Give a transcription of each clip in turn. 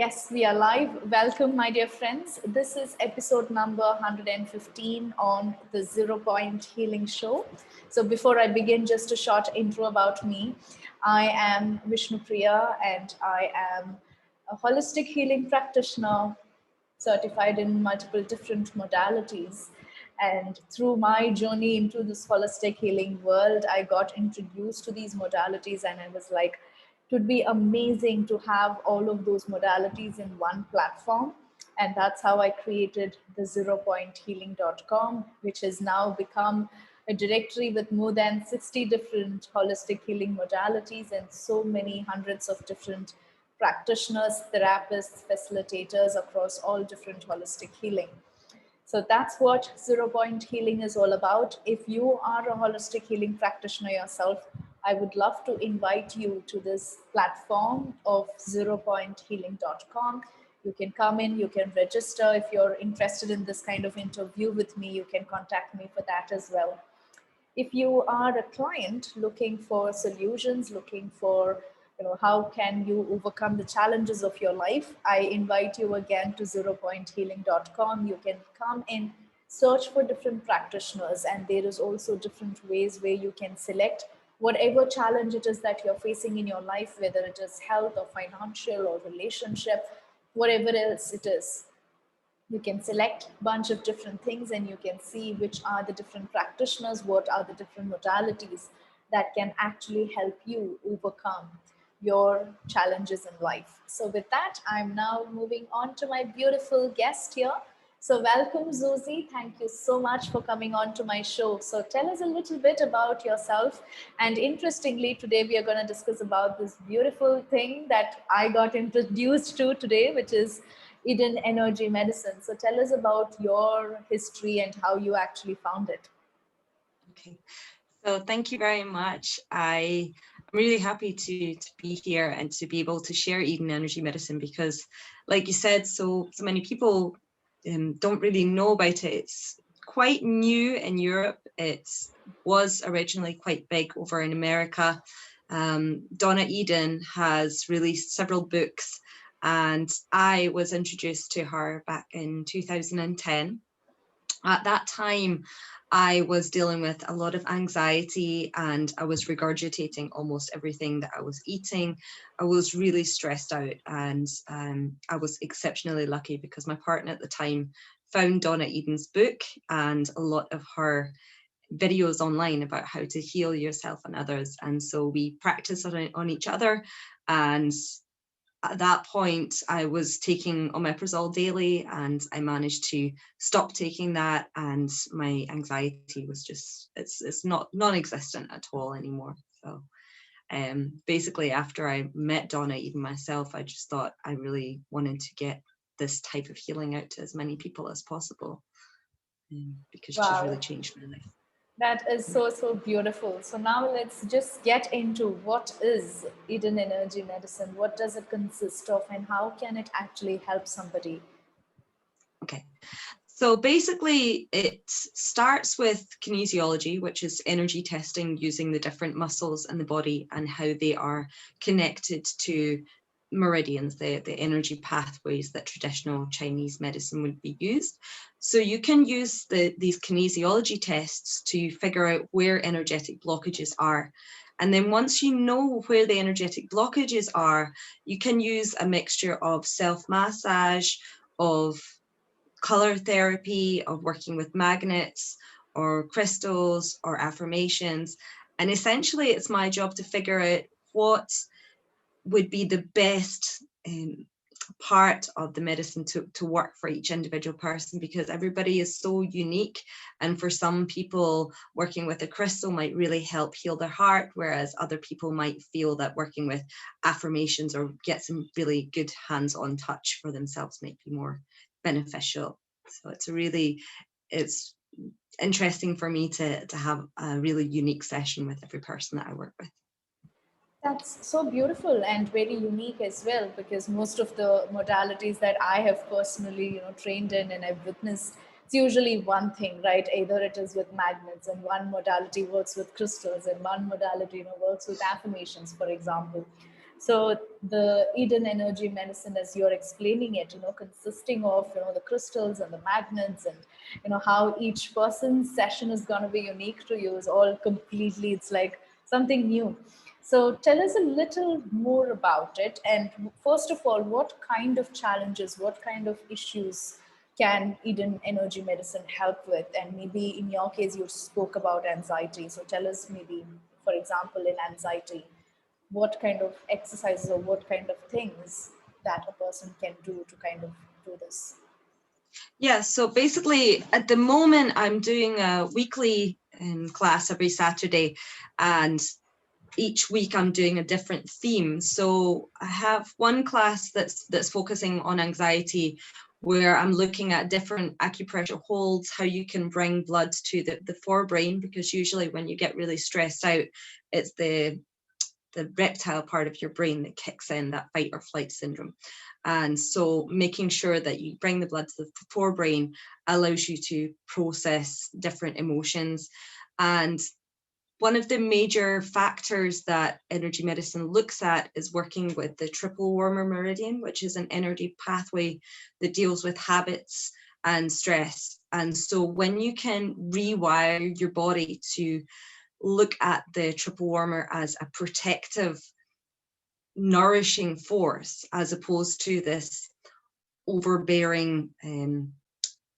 Yes, we are live. Welcome, my dear friends. This is episode number 115 on the Zero Point Healing Show. So, before I begin, just a short intro about me. I am Vishnupriya and I am a holistic healing practitioner certified in multiple different modalities. And through my journey into this holistic healing world, I got introduced to these modalities, and I was like, it would be amazing to have all of those modalities in one platform. And that's how I created the zeropointhealing.com, which has now become a directory with more than 60 different holistic healing modalities and so many hundreds of different practitioners, therapists, facilitators across all different holistic healing. So that's what Zero Point Healing is all about. If you are a holistic healing practitioner yourself, I would love to invite you to this platform of zeropointhealing.com. You can come in, you can register. If you're interested in this kind of interview with me, you can contact me for that as well. If you are a client looking for solutions, looking for how can you overcome the challenges of your life, I invite you again to zeropointhealing.com. You can come in, search for different practitioners, and there is also different ways where you can select whatever challenge it is that you're facing in your life, whether it is health or financial or relationship, whatever else it is. You can select a bunch of different things and you can see which are the different practitioners, what are the different modalities that can actually help you overcome your challenges in life. So with that, I'm now moving on to my beautiful guest here. So welcome, Zuzi. Thank you so much for coming on to my show. So tell us a little bit about yourself. And interestingly, today we are going to discuss about this beautiful thing that I got introduced to today, which is Eden Energy Medicine. So tell us about your history and how you actually found it. Okay, so thank you very much. I'm really happy to be here and to be able to share Eden Energy Medicine because, like you said, so many people don't really know about it. It's quite new in Europe. It was originally quite big over in America. Donna Eden has released several books, and I was introduced to her back in 2010. At that time, I was dealing with a lot of anxiety and I was regurgitating almost everything that I was eating. I was really stressed out, and I was exceptionally lucky because my partner at the time found Donna Eden's book and a lot of her videos online about how to heal yourself and others. And so we practiced on each other, and at that point, I was taking omeprazole daily, and I managed to stop taking that, and my anxiety was just, it's not non-existent at all anymore. So basically, after I met Donna, even myself, I just thought I really wanted to get this type of healing out to as many people as possible, because she's really changed my life. That is so beautiful. So now let's just get into what is Eden Energy Medicine. What does it consist of and how can it actually help somebody? Okay. So basically, it starts with kinesiology, which is energy testing using the different muscles in the body and how they are connected to meridians, the energy pathways that traditional Chinese medicine would be used. So you can use these kinesiology tests to figure out where energetic blockages are. And then once you know where the energetic blockages are, you can use a mixture of self-massage, of color therapy, of working with magnets or crystals or affirmations. And essentially, it's my job to figure out what would be the best part of the medicine to work for each individual person, because everybody is so unique. And for some people, working with a crystal might really help heal their heart, whereas other people might feel that working with affirmations or get some really good hands-on touch for themselves might be more beneficial. So it's interesting for me to have a really unique session with every person that I work with. That's so beautiful and very unique as well, because most of the modalities that I have personally, trained in and I've witnessed, it's usually one thing, right? Either it is with magnets and one modality works with crystals and one modality, works with affirmations, for example. So the Eden energy medicine, as you're explaining it, consisting of, the crystals and the magnets, and, how each person's session is going to be unique to you, is all completely, it's like something new. So tell us a little more about it. And first of all, what kind of challenges, what kind of issues can Eden energy medicine help with? And maybe in your case, you spoke about anxiety. So tell us, maybe, for example, in anxiety, what kind of exercises or what kind of things that a person can do to kind of do this. Yeah, so basically at the moment I'm doing a weekly class every Saturday, and each week I'm doing a different theme. So I have one class that's focusing on anxiety, where I'm looking at different acupressure holds, how you can bring blood to the forebrain, because usually when you get really stressed out, it's the reptile part of your brain that kicks in, that fight or flight syndrome. And so making sure that you bring the blood to the forebrain allows you to process different emotions. And one of the major factors that energy medicine looks at is working with the triple warmer meridian, which is an energy pathway that deals with habits and stress. And so when you can rewire your body to look at the triple warmer as a protective, nourishing force, as opposed to this overbearing kind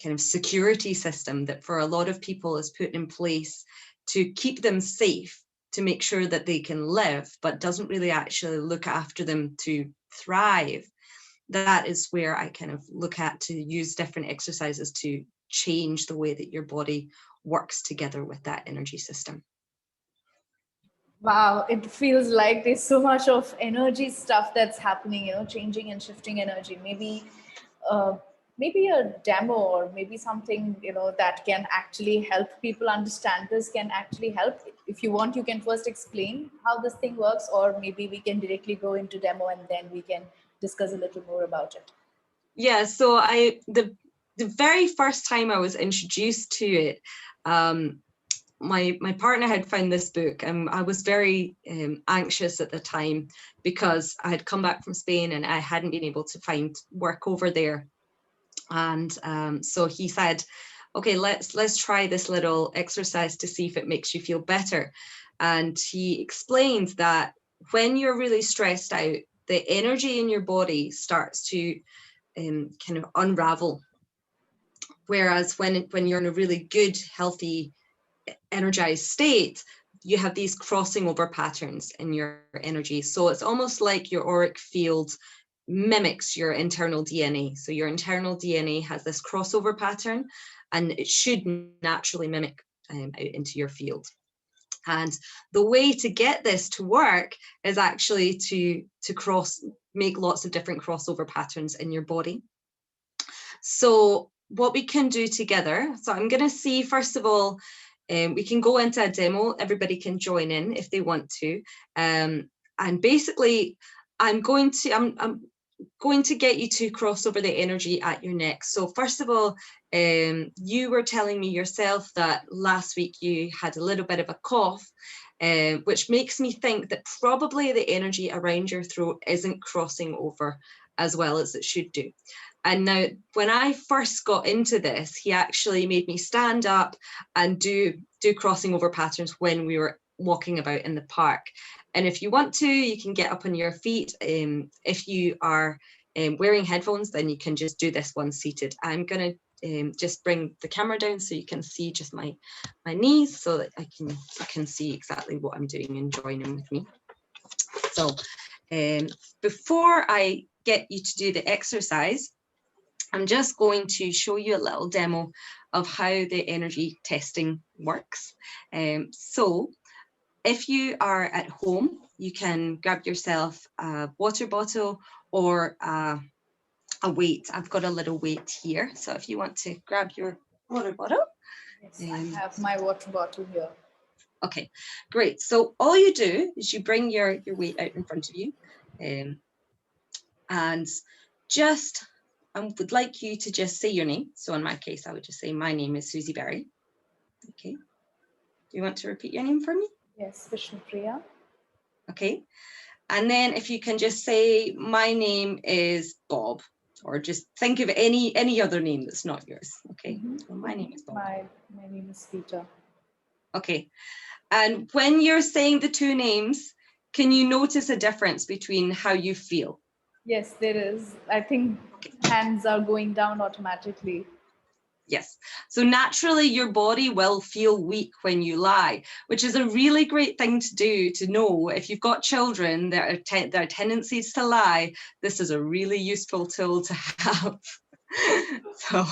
of security system that for a lot of people is put in place to keep them safe, to make sure that they can live, but doesn't really actually look after them to thrive. That is where I kind of look at to use different exercises to change the way that your body works together with that energy system. Wow, it feels like there's so much of energy stuff that's happening, changing and shifting energy. Uh, maybe a demo, or maybe something, that can actually help people understand this, can actually help. If you want, you can first explain how this thing works, or maybe we can directly go into demo and then we can discuss a little more about it. Yeah, so the very first time I was introduced to it, my partner had found this book, and I was very anxious at the time because I had come back from Spain and I hadn't been able to find work over there. And so he said, okay, let's try this little exercise to see if it makes you feel better. And he explained that when you're really stressed out, the energy in your body starts to kind of unravel. Whereas when you're in a really good, healthy, energized state, you have these crossing over patterns in your energy. So it's almost like your auric field mimics your internal DNA. So your internal DNA has this crossover pattern, and it should naturally mimic out into your field. And the way to get this to work is actually to make lots of different crossover patterns in your body. So what we can do together, so I'm going to see, first of all, we can go into a demo. Everybody can join in if they want to. And basically, I'm going to get you to cross over the energy at your neck. So first of all, you were telling me yourself that last week you had a little bit of a cough, which makes me think that probably the energy around your throat isn't crossing over as well as it should do. And now, when I first got into this, he actually made me stand up and do crossing over patterns when we were walking about in the park. And if you want to, you can get up on your feet. If you are wearing headphones, then you can just do this one seated. I'm going to just bring the camera down so you can see just my knees, so that you can see exactly what I'm doing and join in with me. So before I get you to do the exercise, I'm just going to show you a little demo of how the energy testing works. So if you are at home, you can grab yourself a water bottle or a weight. I've got a little weight here. So if you want to grab your water bottle. Yes, I have my water bottle here. Okay, great. So all you do is you bring your weight out in front of you, and just, I would like you to just say your name. So in my case, I would just say, my name is Susie Berry. Okay. Do you want to repeat your name for me? Yes, Vishnupriya. Okay. And then if you can just say, my name is Bob, or just think of any other name that's not yours. Okay, so my name is Bob. My name is Peter. Okay, and when you're saying the two names, can you notice a difference between how you feel? Yes, there is. I think hands are going down automatically. Yes. So naturally, your body will feel weak when you lie, which is a really great thing to do, to know if you've got children that are their tendencies to lie. This is a really useful tool to have. So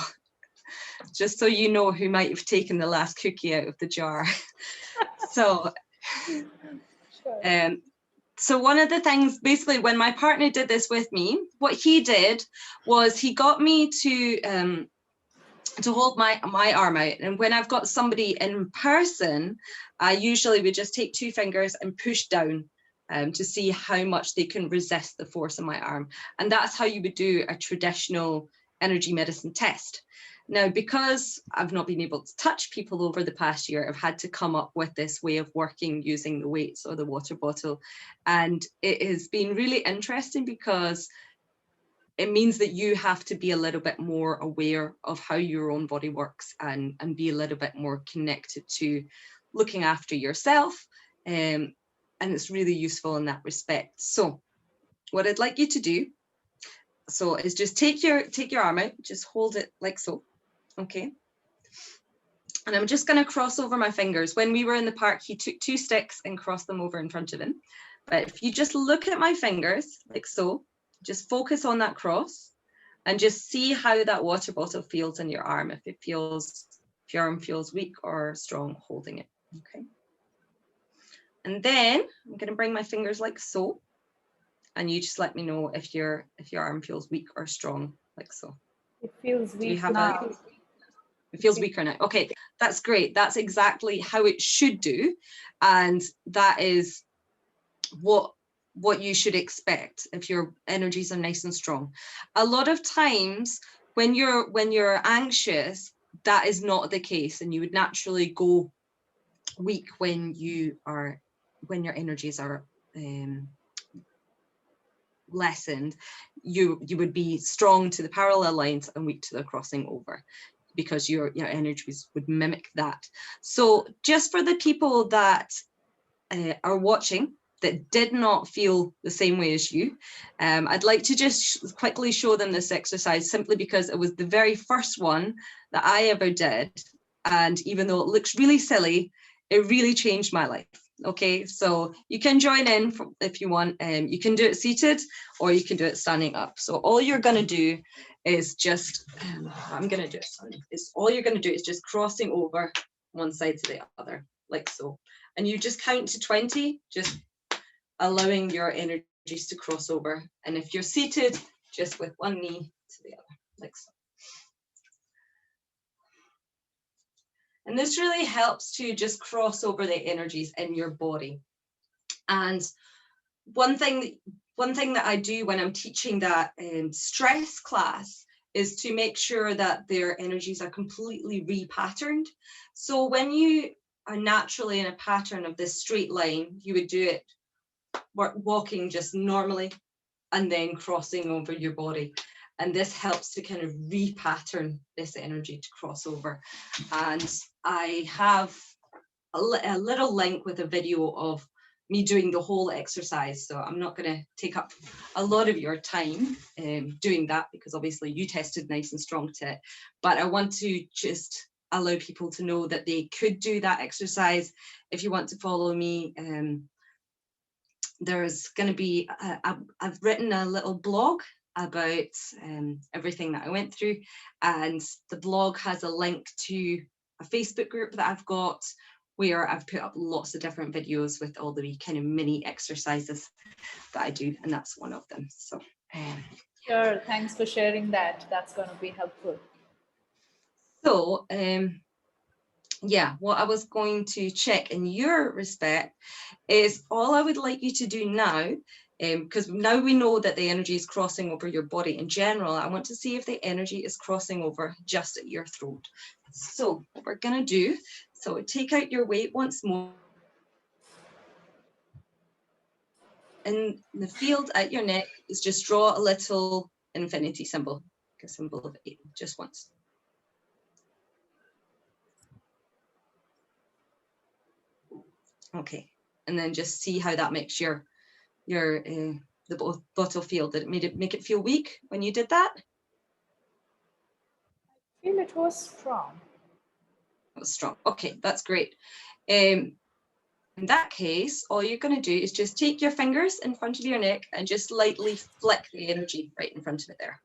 just so you know who might have taken the last cookie out of the jar. So, Sure. So one of the things, basically, when my partner did this with me, what he did was he got me to hold my arm out. And when I've got somebody in person, I usually would just take two fingers and push down to see how much they can resist the force of my arm. And that's how you would do a traditional energy medicine test. Now, because I've not been able to touch people over the past year, I've had to come up with this way of working using the weights or the water bottle. And it has been really interesting because it means that you have to be a little bit more aware of how your own body works and be a little bit more connected to looking after yourself. And it's really useful in that respect. So what I'd like you to do, is just take your arm out, just hold it like so, okay? And I'm just going to cross over my fingers. When we were in the park, he took two sticks and crossed them over in front of him. But if you just look at my fingers like so, just focus on that cross and just see how that water bottle feels in your arm, if your arm feels weak or strong holding it, okay? And then I'm going to bring my fingers like so, and you just let me know if your arm feels weak or strong, like so. It feels Do you weak have now. It feels weaker now. Okay, that's great. That's exactly how it should do, and that is what you should expect if your energies are nice and strong. A lot of times when you're anxious, that is not the case, and you would naturally go weak when your energies are lessened. You would be strong to the parallel lines and weak to the crossing over, because your energies would mimic that. So just for the people that are watching that did not feel the same way as you, I'd like to just quickly show them this exercise, simply because it was the very first one that I ever did. And even though it looks really silly, it really changed my life. Okay, so you can join in if you want. You can do it seated or you can do it standing up. So all you're going to do is just, I'm going to do it standing. All you're going to do is just crossing over one side to the other, like so. And you just count to 20, just allowing your energies to cross over. And if you're seated, just with one knee to the other, like so. And this really helps to just cross over the energies in your body. And one thing that I do when I'm teaching that stress class is to make sure that their energies are completely repatterned. So when you are naturally in a pattern of this straight line, you would do it walking just normally and then crossing over your body. And this helps to kind of repattern this energy to cross over. And I have a little link with a video of me doing the whole exercise. So I'm not going to take up a lot of your time doing that, because obviously you tested nice and strong to it. But I want to just allow people to know that they could do that exercise. If you want to follow me, there's going to be, I've written a little blog about everything that I went through, and the blog has a link to a Facebook group that I've got, where I've put up lots of different videos with all the kind of mini exercises that I do, and that's one of them. So Sure, thanks for sharing that. That's going to be helpful. So yeah, what I was going to check in your respect is, all I would like you to do now, because now we know that the energy is crossing over your body in general, I want to see if the energy is crossing over just at your throat. So what we're going to do, so take out your weight once more. in the field at your neck is just draw a little infinity symbol, a symbol of 8, just once. Okay, and then just see how that makes the bottle feel. Did it make it feel weak when you did that? I feel it was strong. It was strong. Okay, that's great. In that case, all you're going to do is just take your fingers in front of your neck and just lightly flick the energy right in front of it there.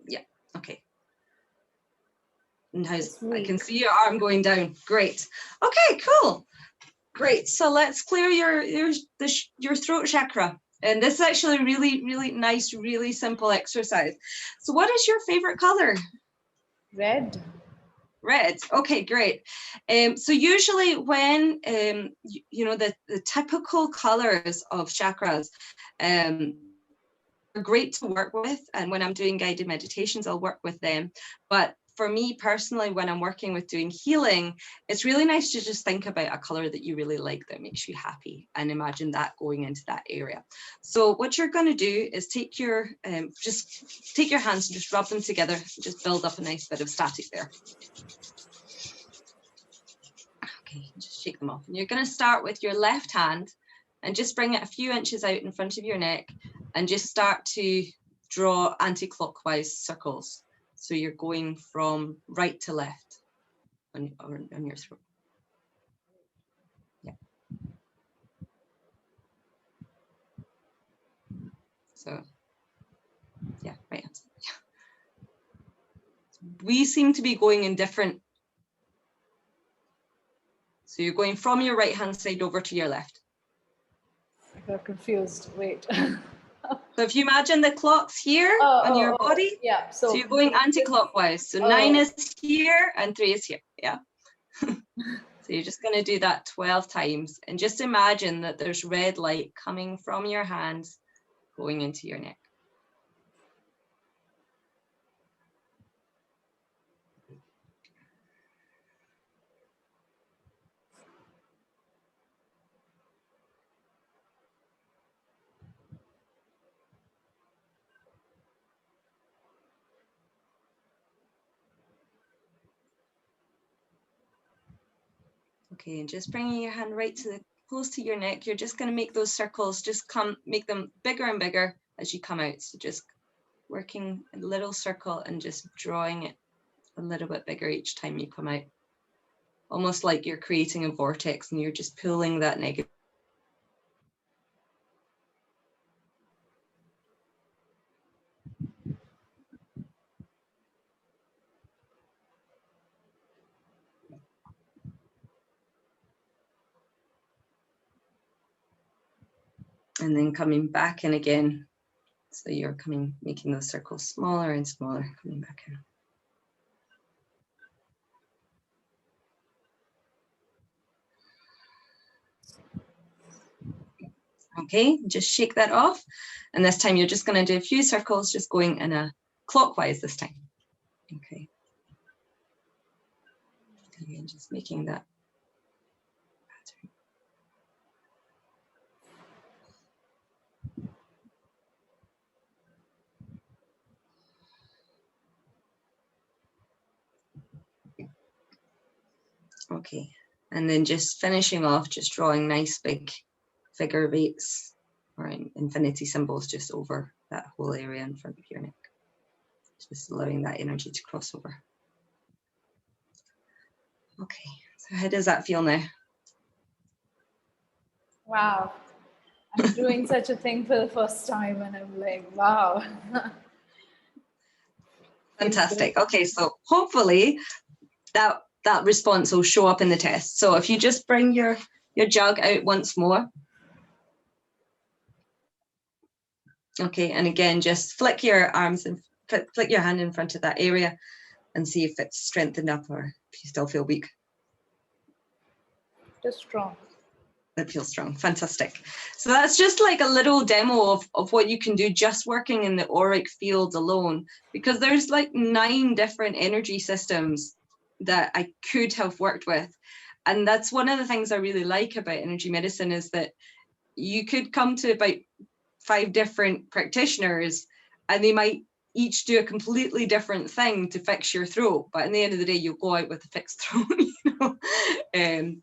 Yeah, okay. And I can see your arm going down. Great. Okay, cool. Great. So let's clear your throat chakra. And this is actually a really, really nice, really simple exercise. So what is your favorite color? Red. Red. Okay, great. So usually when, the typical colors of chakras are great to work with. And when I'm doing guided meditations, I'll work with them. But for me personally, when I'm working with doing healing, it's really nice to just think about a color that you really like, that makes you happy, and imagine that going into that area. So what you're going to do is take your hands and just rub them together, just build up a nice bit of static there. Okay, just shake them off. And you're going to start with your left hand and just bring it a few inches out in front of your neck and just start to draw anti-clockwise circles. So you're going from right to left on your throat. Yeah. So, yeah, right hand. Yeah. We seem to be going in different. So you're going from your right hand side over to your left. I got confused. Wait. So if you imagine the clocks here on your body, yeah. So you're going anti-clockwise. So 9 is here and 3 is here. Yeah. So you're just going to do that 12 times and just imagine that there's red light coming from your hands going into your neck. Okay, and just bringing your hand right close to your neck, you're just going to make those circles, make them bigger and bigger as you come out. So just working a little circle and just drawing it a little bit bigger each time you come out. Almost like you're creating a vortex and you're just pulling that negative. And then coming back in again. So you're making those circles smaller and smaller, coming back in. Okay, just shake that off. And this time you're just going to do a few circles, just going in a clockwise this time. Okay. Again, just making that pattern. Okay, and then just finishing off, just drawing nice big figure of 8s or infinity symbols just over that whole area in front of your neck. Just allowing that energy to cross over. Okay, so how does that feel now? Wow. I'm doing such a thing for the first time and I'm like, wow. Fantastic. Okay, so hopefully that response will show up in the test. So if you just bring your jug out once more. Okay, and again, just flick your arms and flick your hand in front of that area and see if it's strengthened up or if you still feel weak. Just strong. That feels strong. Fantastic. So that's just like a little demo of what you can do just working in the auric field alone, because there's like 9 different energy systems that I could have worked with. And that's one of the things I really like about energy medicine, is that you could come to about 5 different practitioners and they might each do a completely different thing to fix your throat, but in the end of the day you'll go out with a fixed throat,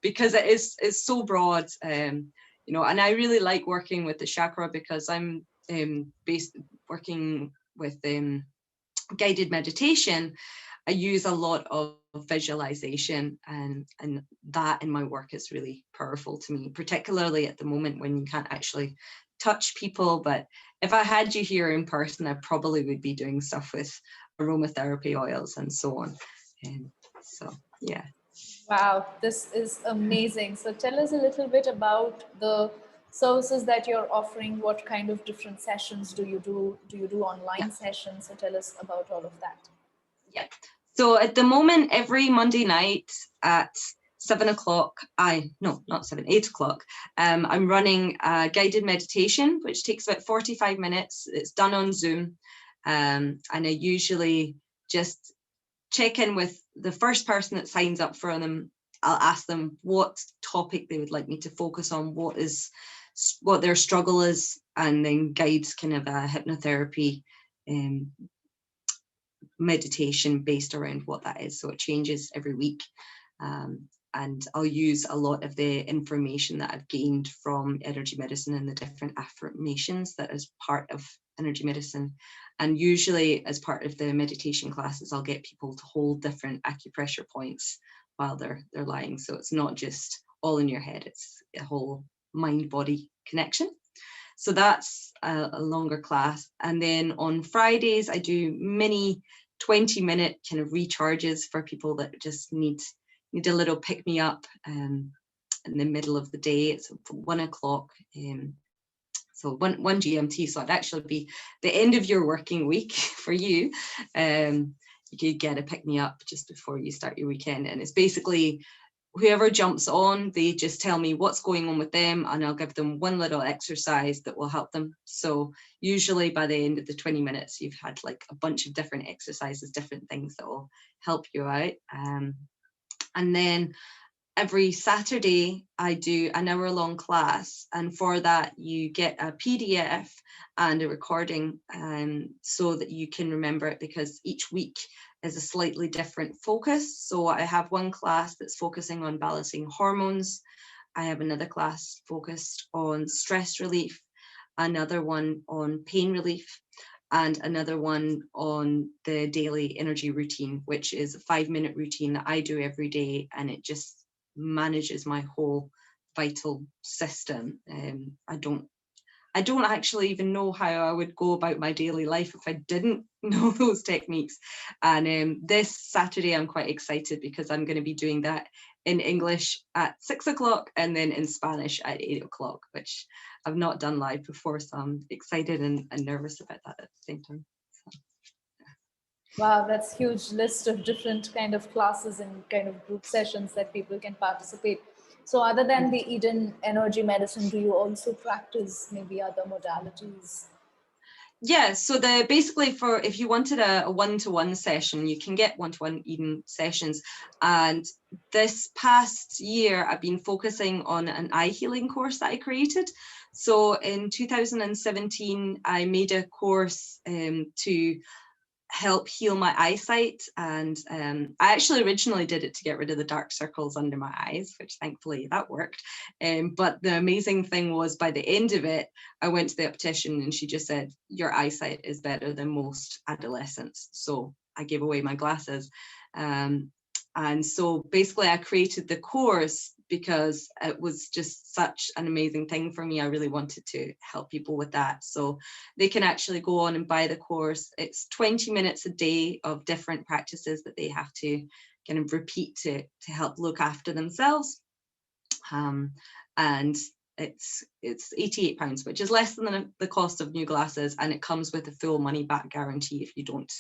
because it's so broad, and I really like working with the chakra, because I'm working with guided meditation. I use a lot of visualization, and that in my work is really powerful to me, particularly at the moment when you can't actually touch people. But if I had you here in person, I probably would be doing stuff with aromatherapy oils and so on. So yeah. Wow, this is amazing. So tell us a little bit about the services that you're offering. What kind of different sessions do you do? Do you do Yeah. online sessions? So tell us about all of that. Yeah. So at the moment, every Monday night at 7 o'clock, no, not 7, 8 o'clock, I'm running a guided meditation, which takes about 45 minutes. It's done on Zoom. And I usually just check in with the first person that signs up for them. I'll ask them what topic they would like me to focus on, what their struggle is, and then guide kind of a hypnotherapy meditation based around what that is. So it changes every week. And I'll use a lot of the information that I've gained from energy medicine and the different affirmations that is part of energy medicine. And usually as part of the meditation classes, I'll get people to hold different acupressure points while they're lying. So it's not just all in your head, it's a whole mind-body connection. So that's a longer class. And then on Fridays, I do mini 20-minute kind of recharges for people that just need a little pick me up in the middle of the day. It's 1 o'clock. So 1 GMT. So it'd actually be the end of your working week for you. You could get a pick me up just before you start your weekend. And it's basically whoever jumps on, they just tell me what's going on with them, and I'll give them one little exercise that will help them. So usually by the end of the 20 minutes, you've had like a bunch of different exercises, different things that will help you out. And then every Saturday, I do an hour-long class, and for that you get a PDF and a recording, so that you can remember it, because each week is a slightly different focus. So I have one class that's focusing on balancing hormones. I have another class focused on stress relief, another one on pain relief, and another one on the daily energy routine, which is a 5-minute routine that I do every day, and it just manages my whole vital system. I don't actually even know how I would go about my daily life if I didn't know those techniques. And this Saturday, I'm quite excited because I'm going to be doing that in English at 6 o'clock and then in Spanish at 8 o'clock, which I've not done live before. So I'm excited and nervous about that at the same time. So, yeah. Wow, that's huge list of different kind of classes and kind of group sessions that people can participate. So other than the Eden energy medicine, do you also practice maybe other modalities? Yeah, so basically for if you wanted a one-to-one session, you can get one-to-one Eden sessions. And this past year, I've been focusing on an eye healing course that I created. So in 2017, I made a course to help heal my eyesight, and I actually originally did it to get rid of the dark circles under my eyes, which thankfully that worked. But the amazing thing was, by the end of it, I went to the optician and she just said, your eyesight is better than most adolescents. So I gave away my glasses. And so basically I created the course because it was just such an amazing thing for me. I really wanted to help people with that. So they can actually go on and buy the course. It's 20 minutes a day of different practices that they have to kind of repeat to help look after themselves. And it's £88, which is less than the cost of new glasses, and it comes with a full money back guarantee if you don't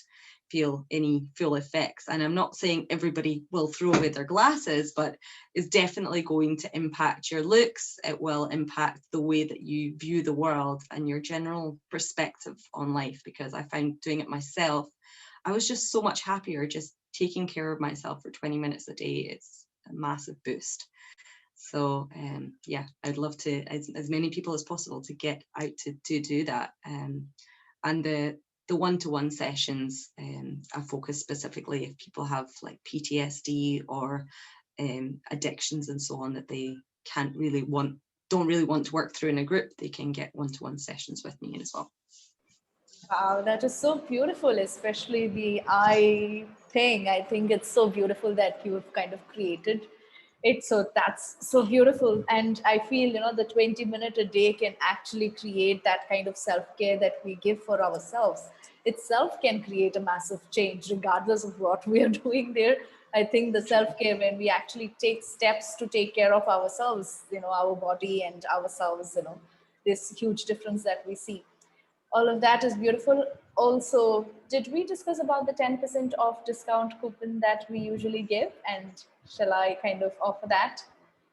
feel any full effects. And I'm not saying everybody will throw away their glasses, but it's definitely going to impact your looks. It will impact the way that you view the world and your general perspective on life, because I found doing it myself, I was just so much happier just taking care of myself for 20 minutes a day. a massive boost. So yeah, I'd love to, as many people as possible, to get out to do that. And the one-to-one sessions, I focus specifically if people have like PTSD or addictions and so on, that they don't really want to work through in a group, they can get one-to-one sessions with me as well. Wow, that is so beautiful, especially the eye thing. I think it's so beautiful that you've kind of created it. So that's so beautiful. And I feel, the 20-minute a day can actually create that kind of self-care that we give for ourselves. Itself can create a massive change, regardless of what we are doing there. I think the self-care, when we actually take steps to take care of ourselves, our body and ourselves, this huge difference that we see. All of that is beautiful. Also, did we discuss about the 10% off discount coupon that we usually give? And shall I kind of offer that?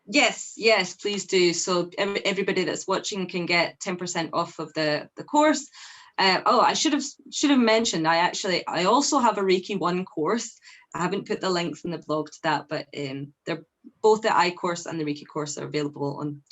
Yes, please do. So everybody that's watching can get 10% off of the course. I should have mentioned, I also have a Reiki 1 course. I haven't put the links in the blog to that, but they're both the I course and the Reiki course are available on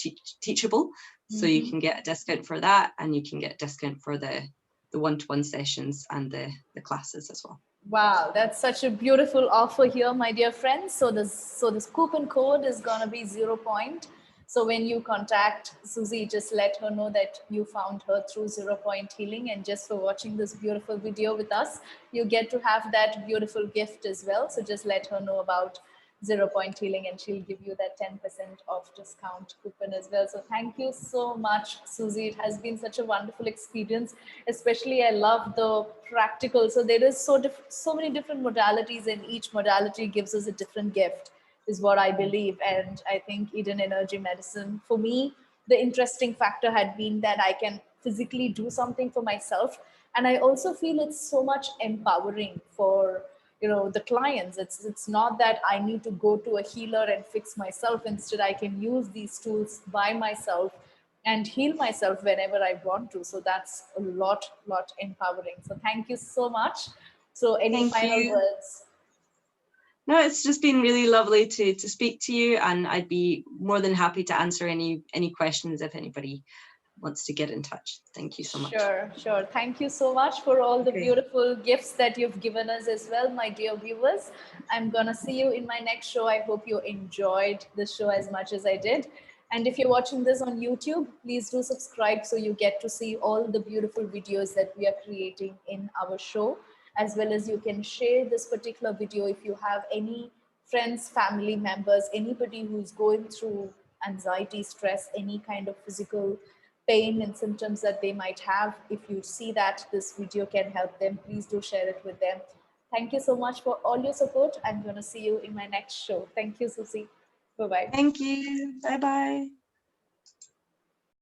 Teachable. So you can get a discount for that, and you can get a discount for the one-to-one sessions and the classes as well. Wow, that's such a beautiful offer here, my dear friends. So this coupon code is gonna be 0 point. So when you contact Susie, just let her know that you found her through 0 Point Healing, and just for watching this beautiful video with us, you get to have that beautiful gift as well. So just let her know about 0 Point Healing, and she'll give you that 10% off discount coupon as well. So thank you so much, Susie. It has been such a wonderful experience. Especially, I love the practical. So there is so many different modalities, and each modality gives us a different gift, is what I believe. And I think Eden Energy Medicine, for me, the interesting factor had been that I can physically do something for myself, and I also feel it's so much empowering for the clients. It's not that I need to go to a healer and fix myself. Instead, I can use these tools by myself and heal myself whenever I want to. So that's a lot empowering. So thank you so much. So any Thank final you. words? No, it's just been really lovely to speak to you, and I'd be more than happy to answer any questions if anybody wants to get in touch. Thank you so much. Sure. Thank you so much for all the beautiful gifts that you've given us as well, my dear viewers. I'm gonna see you in my next show. I hope you enjoyed the show as much as I did. And if you're watching this on YouTube, please do subscribe so you get to see all the beautiful videos that we are creating in our show, as well as you can share this particular video if you have any friends, family members, anybody who's going through anxiety, stress, any kind of physical pain and symptoms that they might have. If you see that this video can help them, please do share it with them. Thank you so much for all your support. I'm going to see you in my next show. Thank you, Susie. Bye-bye. Thank you. Bye-bye.